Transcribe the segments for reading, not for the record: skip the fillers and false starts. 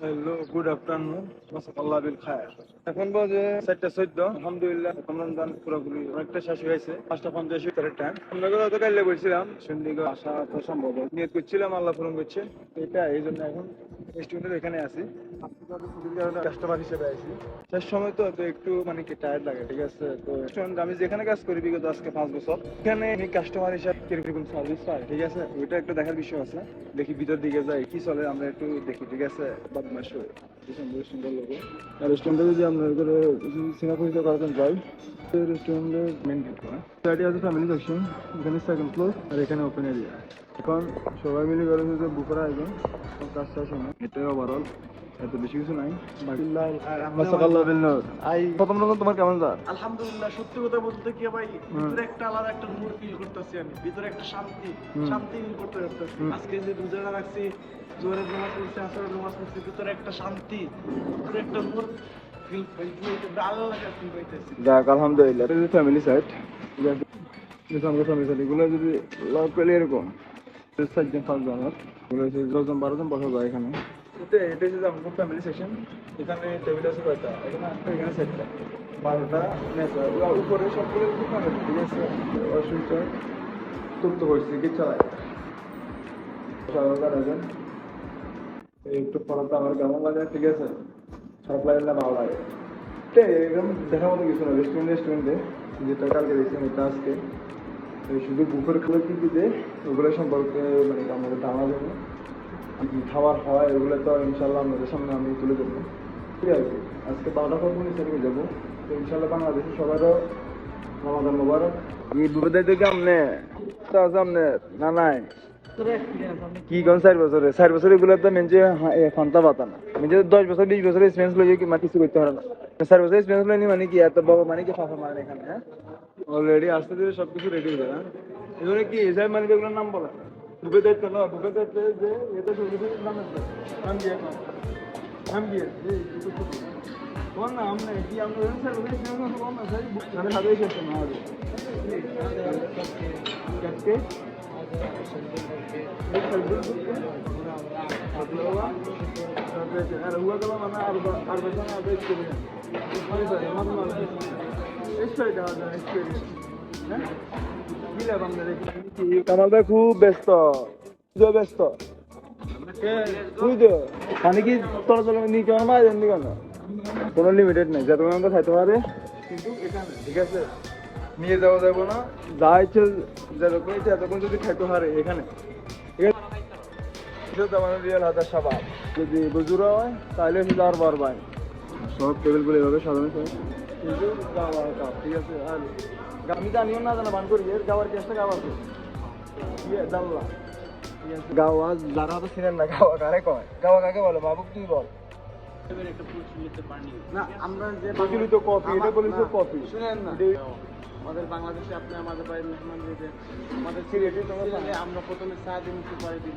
Hello, good afternoon, মাসাল্লাহ বিল খায়ের। এখন বাজে 4:14। আলহামদুলিল্লাহ রমজান পুরোপুরি অনেকটা শেষ হয়েছে। 5:50 ভিতরের টাইম। আমরা তো কাইলে বলছিলাম সন্ধিকে আসা তো সম্ভব হয়। নিয়ত করছিলাম, আল্লাহ পূরণ করছে। এটা এই জন্য এখন রেস্টুরেন্টের এখানে আছি। কাস্টমার হিসেবে আছি। শেষ সময় তো একটু মানে কি টায়ার্ড লাগে, ঠিক আছে। তো রেস্টুরেন্ট আমি যেখানে কাজ করি বিগত আজকে 5 বছর, এখানে আমি কাস্টমার হিসাবে কিরকম সার্ভিস পাই, ঠিক আছে, ওইটা একটু দেখার বিষয় আছে। দেখি ভিতর দিকে যাই, কি চলে আমরা একটু দেখি, ঠিক আছে। বদমাশ হয়ে সুন্দর লোগো রেস্টুরেন্টে যদি আপনার করে সিঙ্গাপুরিতে করাতেন যাই, রেস্টুরেন্টের মেন গেট আছে ফ্যামিলি সেকশন, এখানে সেকেন্ড ফ্লোর আর এখানে ওপেন এরিয়া। এখন সবাই মিলে করে হচ্ছে বুফের আয়োজন, কাজ শেষ হয় না, এটাই ওভারঅল, এত বেশি কিছু নাই। প্রথম রকম তোমার কেমন যায়? আলহামদুলিল্লাহ, সত্যি কথা বলতে কি ভাই, ভিতরে একটা আলাদা একটা নূর ফিল করতেছি। আমি ভিতরে একটা শান্তি ফিল করতে পারতেছি। আজকে যে রোজা রাখছি, জোহরের নামাজ পড়ছি, আসরের নামাজ পড়ছি, ভিতরে একটা শান্তি, ভিতরে একটা নূর ফিল আল্লাহ ফিল পাইতেছি। যাক আলহামদুলিল্লাহ, এটা ফ্যামিলি সাইড। আমরা ফ্যামিলি সাইড এগুলো যদি লক পেলে এরকম 4জন 5জন, এগুলো হচ্ছে 10জন 12জন বসা যায় এখানে। এটা হচ্ছে আমাদের ফ্যামিলি সেকশন। এখানে টেবিল আছে কয়টা, এখানে সেটটা 12টা ম্যাচ হয়। উপরে সবগুলো ফ্যামিলি, ঠিক আছে। অসুবিধা তুপ্ত পরিস্থিতি চালায় একটু পড়াতে আমার কেমন লাগে, ঠিক আছে। খারাপ লাগে না, ভালো লাগে। এরকম দেখার মতো কিছু না রেস্টুরেন্টে যেটা কালকে দেখছেন, এটা আজকে শুধু বুফের খেলে কিন্তু ওগুলো সম্পর্কে মানে আমাদের ধারণা দেবো, কি খাবার হয় ওগুলো তো ইনশাল্লাহ আমাদের সামনে আমি তুলে দেবো, ঠিক আছে। আজকে 12টা পর নিয়ে যাবো। তো ইনশাল্লাহ বাংলাদেশের সবারও রমাদান মোবারক। এই বুফে থেকে আমনে তো আছে আমনে না নাই কি কোন 4 বছরে এগুলো তো মেনছে ফান্তা পাতা না, মেনছে 10 বছর 20 বছর এক্সপিরিয়েন্স লইয়ে কি কিছু করতে পারে না। 4 বছর এক্সপিরিয়েন্স লইনি মানে কি এত বাবা মানে কি ফাঁকা মারেন এখানে, হ্যাঁ। অলরেডি আস্তে ধীরে সবকিছু রেডি হয়ে যায়। এগুলো কি এজাই মানে এগুলোর নাম বলা বুফে দায়িত্ব না, বুফে দায়িত্ব যে এটা শুরু নাম আছে নাম দিয়ে নাম দিয়ে কোন না আমনে কি আমরা স্যার বলে শুনুন না, কোন না স্যার মানে ভাবে এসেছে না আগে কাটকে কামাল ভাই খুব ব্যস্ত, ব্যস্ত বুঝতো মানে কি তোর নিয়ে কেমন মাছ এমনি কেন কোনো লিমিটেড নেই, যতক্ষণ আমরা খাইতে পারে কিন্তু এখানে, ঠিক আছে। নিয়ে যাওয়া যাবো না, যা ইচ্ছে যতক্ষণ ইচ্ছে এতক্ষণ যদি খাইতে পারে এখানে, ঠিক আছে। আমার রিয়াল হাজার সাবাব যদি বুজুরা হয় তাহলে শুধু আর বারবার সব টেবিলগুলো এভাবে সাজানো হয়, কিন্তু গাওয়ার কাপ, ঠিক আছে। আর আমি জানিও না জানা বান করি এর গাওয়ার চেষ্টা গাওয়া আছে জানলা, ঠিক আছে। গাওয়া যারা হয়তো চিনেন না, গাওয়া কারে কয়, গাওয়া কাকে বলে বাবুক তুই বল। না, আমরা যে প্রচলিত কফি, এটা বলিস কফি, শুনেন না, আমাদের বাংলাদেশে আপনি আমাদের বাড়ির মেহমান দিয়েছেন, আমাদের সিলেটে সিলেটে আমরা প্রথমে চা দিন, সুপারি দিন,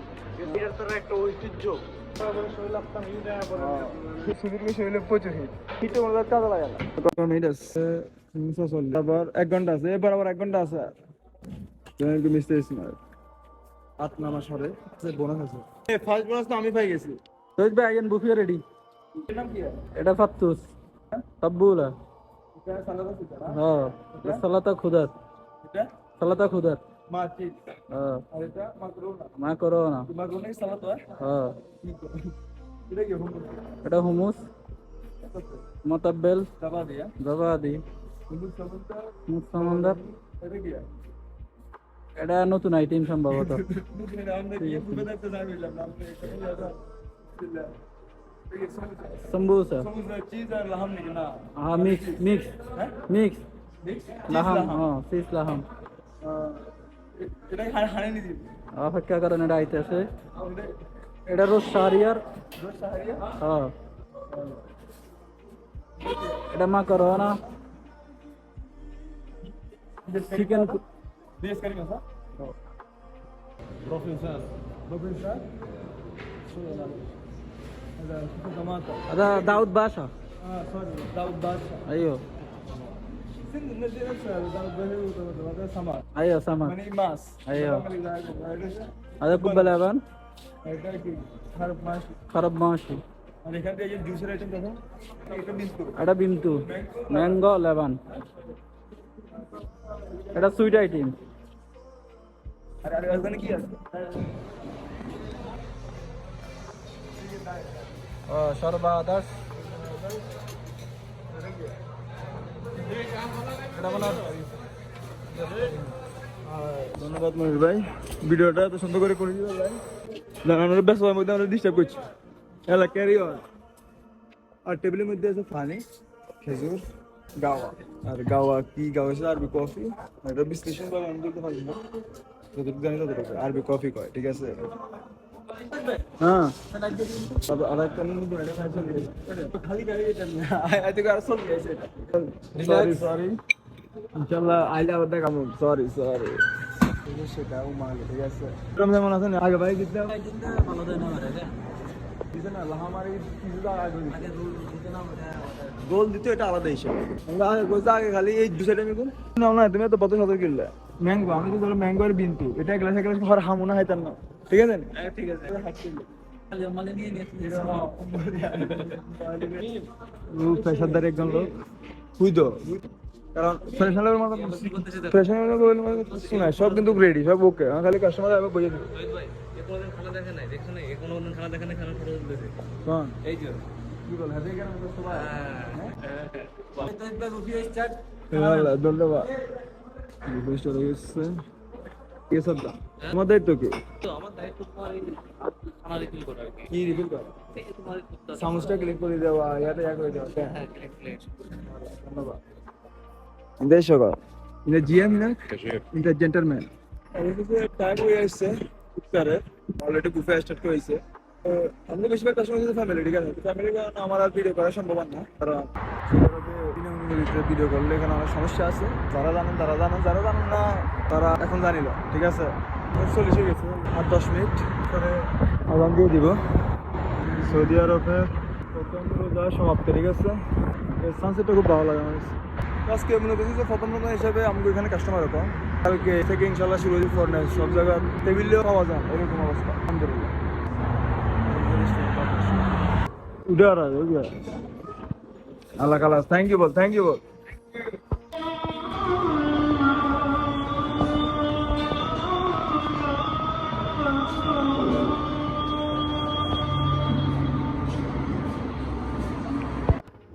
এটার তো একটা ঐতিহ্য। আবার 1 ঘন্টা আছে, এবার আবার 1 ঘন্টা আছে। আট নামা সরে বোনাস আছে, ফার্স্ট বোনাস তো আমি পাই গেছি। রোজ ভাই আইন বুফে রেডি। নাম কি এটা ফাত্তুস তাব্বুলা। এটা সালাদ আছে না? হ্যাঁ, সালাতা খুদাত, এটা সালাতা খুদাত। মাছি। হ্যাঁ, আর এটা মাকরুনা। মাকরোনা। মাকরুনা সালাদ হয়। হ্যাঁ, এটা কি হুমুস? এটা হুমুস মুতাব্বেল দাবা দিয়া জাবাদি হুমুস সমুদ্র মুসমন্দর। এটা কি এটা নতুন আইটেম সম্ভবত। সমবুসা। চীজ আর লাহাম নাকি না? হ্যাঁ, মিক্স মিক্স মিক্স লাহাম। হ্যাঁ, ফিশ লাহাম। এটা হানি নি দিবি অপেক্ষা করেন, এটা আইতেছে। এটা রোজ শাহরিয়ার। হ্যাঁ, এটা মাকরোনা চিকেন। দেশ করি না প্রফেসর প্রফেসর هذا داود باشا. سوري داود باشا. ايوه نزل نفسه داود باشا هذا سمك. ايوه سمك. يعني ماس. ايوه هذا كوب لبن. خرب ماشي. خرب ماشي. আর এখান থেকে যে জুসের আইটেম দেখো, এটা বিস্কুট, এটা বিন্তু ম্যাঙ্গো লেমন, এটা সুইট আইটেম। আর ওখানে কি আছে? শরবা আদার্স, ধন্যবাদ মনির ভাই, ভিডিওটা এত সুন্দর করে করে দিবেন ভাই। জানানোর ব্যস্ত মধ্যে আমরা ডিস্টার্ব করছি। এলা ক্যারি অন। আর টেবিলের মধ্যে আছে পানি, খেজুর, গাওয়া। আর গাওয়া কি গাওয়া আছে আরবি কফি। এটা বিশ্লেষণ করে আমি বলতে পারি না, যতটুকু জানি ততটুকু আরবি কফি কয়, ঠিক আছে? হ্যাঁ আর একটা খালি গাড়ি এটা আর চলে গেছে। সরি সরি, ইনশাল্লাহ আইলে আবার দেখাবো। সরি সরি, সেটাও মাল, ঠিক আছে? যেমন আছেন আগে ভাই দিতে ভালো দেয় না দিতে না লাহামারি কিছু আগে গোল দিতে, এটা আলাদা হিসাব। আমরা আগে গোলটা আগে খালি এই দু সাইডে মিগুন না না, তুমি তো 75 কিনলে ম্যাঙ্গো, আমি তো ধরো ম্যাঙ্গো আর বিন্তু, এটা গ্লাস গ্লাস হর হামুনা হাইতাম না, ঠিক আছে? ঠিক আছে মালে নিয়ে পেশাদার একজন লোক হুইদো, কারণ ফ্রেশনারের মতো ফ্রেশনারের শোনায় সব কিন্তু রেডি, সব ওকে, আমার খালি কাস্টমার আগে বুঝে দিবে। খেলা দেখে নাই, দেখছো না কোনো খেলা দেখে নাই, খেলা ফটো তুলতেছে কোন এই যে কি বল হাতে কেন সবাই? হ্যাঁ ধন্যবাদ। রিকোয়েস্ট হয়ে গেছে কি সব দাম তোমার দায়িত্ব কি? তো আমার দায়িত্ব তোমার এই খানা রিফিল করা আর কি। কি রিভিল কর? এই যে তোমার সাউন্ডটা ক্লিক করে দেওয়া, ইয়াতে ইয়া করে দেওয়া। হ্যাঁ ক্লিক ধন্যবাদ। দেশ কর ইন জিএম না ইন দ্য জেন্টলম্যান। টাইম হয়ে আসছে উত্তরে, অলরেডি বুফে স্টার্ট করেছে। আমরা বেশিরভাগ কাস্টমার কিন্তু ফ্যামিলি, ঠিক আছে? ফ্যামিলির কারণে আমার আর ভিডিও করা সম্ভব না, কারণ ভিডিও করলে এখানে অনেক সমস্যা আছে। যারা জানেন তারা জানেন, যারা জানেন না তারা এখন জানিল, ঠিক আছে? 40 গেছে আর 10 মিনিট পরে আজান দিয়ে দিব। সৌদি আরবের প্রথম রোজা সমাপ্ত, ঠিক আছে? সানসেটটা খুব ভালো লাগে আমার কাছে। আজকে মনে করছি যে প্রথম রোজা হিসাবে আমাকে এখানে কাস্টমার হতো, কালকে থেকে ইনশাল্লাহ শুরু হয়েছে ফরনেস, সব জায়গায় টেবিলেও পাওয়া যায় এরকম অবস্থা, আলহামদুলিল্লাহ। উডার আর আল্লাহ খালাস, থ্যাংক ইউ বল, থ্যাংক ইউ বল।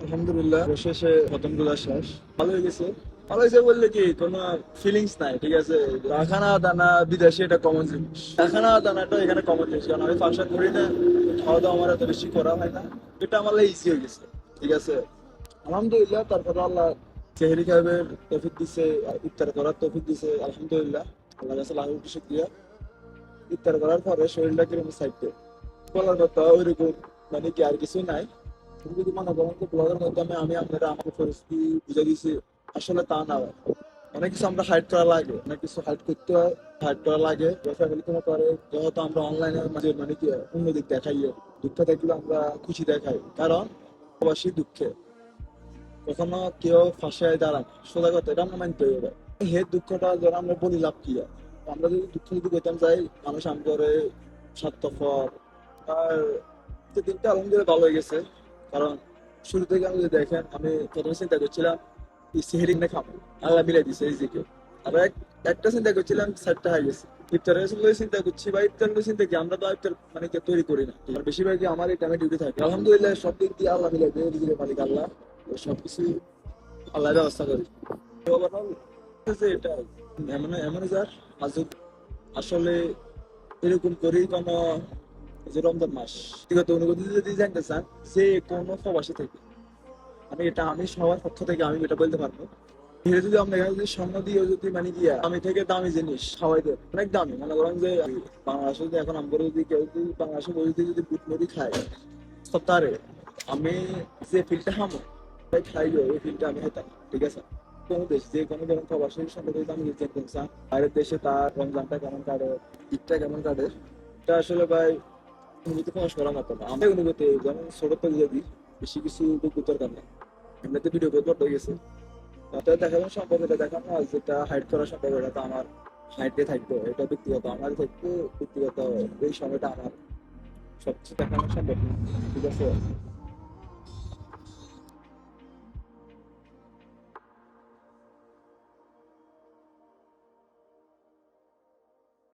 আলহামদুলিল্লাহ শেষে প্রথম রোজা শেষ, ভালো হয়ে গেছে। ভালো হয়েছে বললে কি কোনো ফিলিংস নাই, ঠিক আছে? রাখানা দানা বিদেশে এটা কমন জিনিস, রাখানা দানাটা এখানে কমন জিনিস, কারণ আমি ফাংশন করি না, খাওয়া দাওয়া আমার এত বেশি করা হয় না, এটা আমার ইজি হয়ে গেছে, ঠিক আছে? আলহামদুলিল্লাহ। তারপরে আল্লাহ সেহরি খাবের তৌফিক দিছে, ইফতার করার তৌফিক দিছে, আলহামদুলিল্লাহ। আল্লাহ কাছে লাখ কোটি শুকরিয়া। ইফতার করার পরে শরীরটা কিরকম সাইডে বলার কথা ওইরকম, মানে কি আর কিছু নাই। তুমি যদি মনে করেন যে ব্লগের মাধ্যমে আমি আপনারা আমাকে পরিস্থিতি বুঝে দিয়েছি, আসলে তা না। অনেক কিছু আমরা হাইড করা লাগে, অনেক কিছু হাইড করতে হয়, হাইড করা লাগে। ফ্যামিলি কোনো করে যেহেতু আমরা অনলাইনের মাঝে মানে কি অন্য দিক দেখাই, দুঃখ থাকলে আমরা খুশি দেখাই, কারণ প্রবাসী দুঃখে কখনো কেউ ফাঁসায় দাঁড়ান, সোজা কথা এটা আমরা মানতে হবে। হে দুঃখটা যারা আমরা বলি লাভ কি? আমরা যদি দুঃখ যদি করতাম চাই, মানুষ আম করে স্বার্থপর। আর দিনটা আলহামদুলিল্লাহ ভালো হয়ে গেছে, কারণ শুরু থেকে আমি যদি দেখেন, আমি প্রথমে চিন্তা করছিলাম সেহেরি না খাবো, আল্লাহ মিলাই দিছে এই দিকে। আর একটা চিন্তা করছিলাম, সাইডটা হয়ে গেছে। ইফতারের চিন্তা করছি বা ইফতারের চিন্তা কি, আমরা তো ইফতার মানে তৈরি করি না, আর বেশিরভাগই আমার এই টাইমে ডিউটি থাকে। আলহামদুলিল্লাহ সব দিক দিয়ে আল্লাহ মিলাই দেয়, রিজিকের মালিক আল্লাহ, সবকিছু আল্লাহ ব্যবস্থা করে। এটা এমন এমন যার আজব, আসলে এরকম করেই কোনো যে রমজান মাস ব্যক্তিগত অনুভূতি যদি জানতে চান, যে কোনো প্রবাসী থেকে এটা আমি সবার পক্ষ থেকে আমি এটা বলতে পারবো। যদি আমরা এখানে যদি স্বর্ণ দিয়ে যদি মানে গিয়া আমি থেকে দামি জিনিস খাওয়াই দেয়, অনেক দামি। মনে করেন যে বাংলাদেশে যদি এখন আমরা যদি কেউ যদি বাংলাদেশে বসে যদি বুট মুড়ি খায় সপ্তাহে, আমি যে ফিলটা হামো খাইও ওই ফিলটা আমি খাইতাম, ঠিক আছে? কোনো দেশ যে কোনো ধরনের প্রবাসীর সম্পর্কে আমি জানতে চান, বাইরের দেশে তার রমজানটা কেমন কাটে, ঈদটা কেমন কাটে, এটা আসলে ভাই অনুভূতি প্রকাশ করার মতো না। আমার অনুভূতি যেমন ছোট থেকে যদি বেশি কিছু দরকার নেই, এমনিতে ভিডিও করতে হয়ে গেছে, এটা দেখানো সম্ভব, এটা দেখানো আর যেটা হাইড করা সম্ভব এটা তো আমার হাইডে থাকবে, এটা ব্যক্তিগত আমার থাকবে, ব্যক্তিগত এই সময়টা আমার সবচেয়ে দেখানো সম্ভব না, ঠিক আছে।